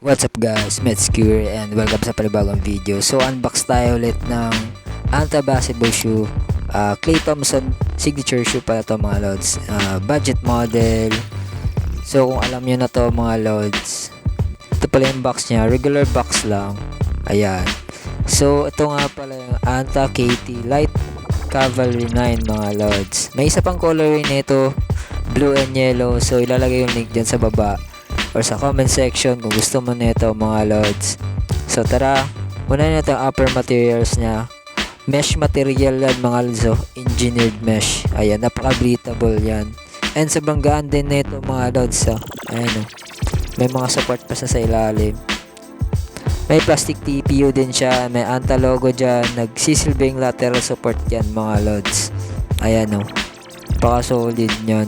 What's up guys, Metzcure and welcome sa panibagong video. So unbox tayo ulit ng Anta basketball shoe, Klay Thompson signature shoe pala to mga lods, budget model. So kung alam nyo na to mga lods, ito pala yung box nya, regular box lang. Ayan. So ito nga pala yung Anta KT Light Cavalry 9 mga lods. May isa pang colorway nito, blue and yellow. So ilalagay yung link dyan sa baba or sa comment section kung gusto mo nito mga lods. So tara, unahin natin ang upper materials nya. Mesh material yan mga lods, engineered mesh. Ayan, napaka-breathable yan. And sobrang gaan din nito mga lods. Ayan, may mga support pa sa ilalim. May plastic TPU din siya. May Anta logo dyan. Nagsisilbing lateral support yan mga lods. Ayan napaka-solid nyan.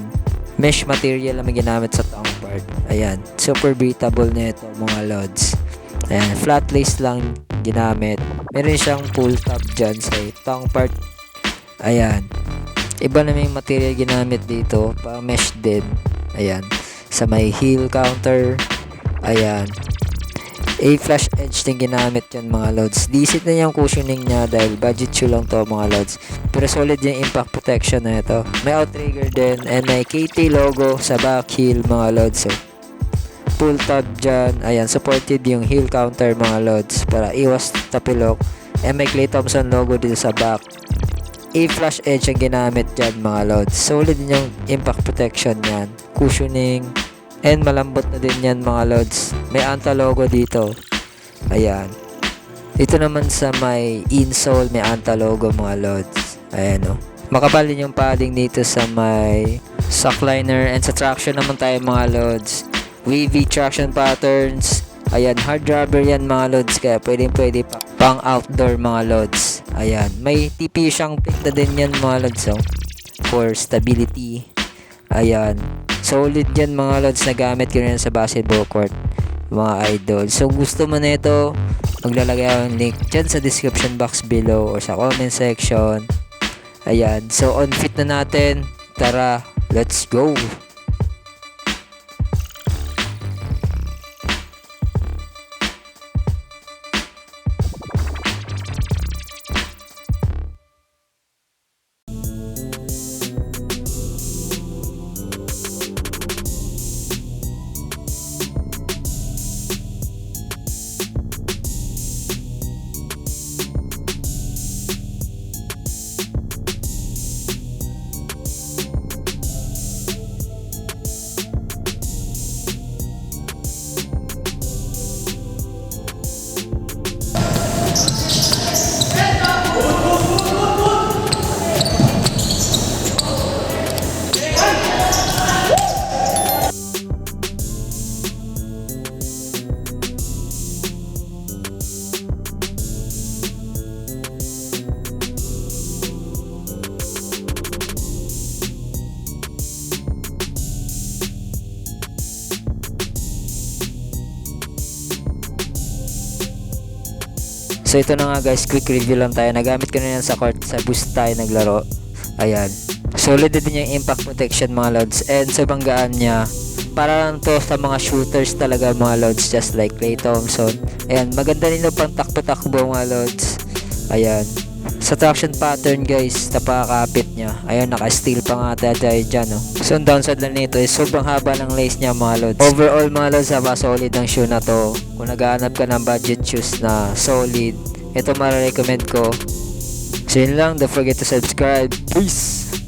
Mesh material na may ginamit sa tongue part. Ayan, super breathable na ito mga lods. Ayan, flat lace lang ginamit. Meron siyang pull tab dyan sa tongue part. Ayan, iba na may material ginamit dito, pa mesh din. Ayan, sa may heel counter. Ayan, A-flash edge din ginamit yan mga lods. Decent na yung cushioning niya dahil budget shoe lang to mga lods. Pero solid yung impact protection na ito. May outrigger din and may KT logo sa back heel mga lods. So, pull tab dyan. Ayan, supported yung heel counter mga lods para iwas tapilok. And may Klay Thompson logo dito sa back. A-flash edge ang ginamit dyan mga lods. Solid yung impact protection yan. Cushioning. And malambot na din yan mga lods. May Anta logo dito. Ayan. Dito naman sa may insole may Anta logo mga lods. Ayan makapal din yung padding dito sa may sock liner. And sa traction naman tayo mga lods. Wavy traction patterns. Ayan, hard rubber yan mga lods. Kaya pwede pang outdoor mga lods. Ayan. May TP siyang pick na din yan mga lods. For stability. Ayan. Solid yan mga lods na gamit ko rin sa basketball court mga idol. So gusto mo na ito, maglalagay ako ng link dyan sa description box below or sa comment section. Ayan, so on fit na natin. Tara, let's go. So ito na nga guys, quick review lang tayo. Nagamit ko na yan sa court, sa boost tayo naglaro. Ayan. Solid din yung impact protection mga lods. And sobrang gaan niya. Para lang to sa mga shooters talaga mga lods. Just like Klay Thompson. Ayan. Maganda rin yung pang takbo-takbo mga lods. Ayan. Sa traction pattern guys, napakakapit niya. Ayan, naka-steel pa nga tayo dyan. So ang downside lang nito is sobrang haba ng lace niya mga lods. Overall mga lods, solid ang shoe na to. Kung naghahanap ka ng budget shoes na solid, ito mara-recommend ko. So yun lang, don't forget to subscribe. Peace!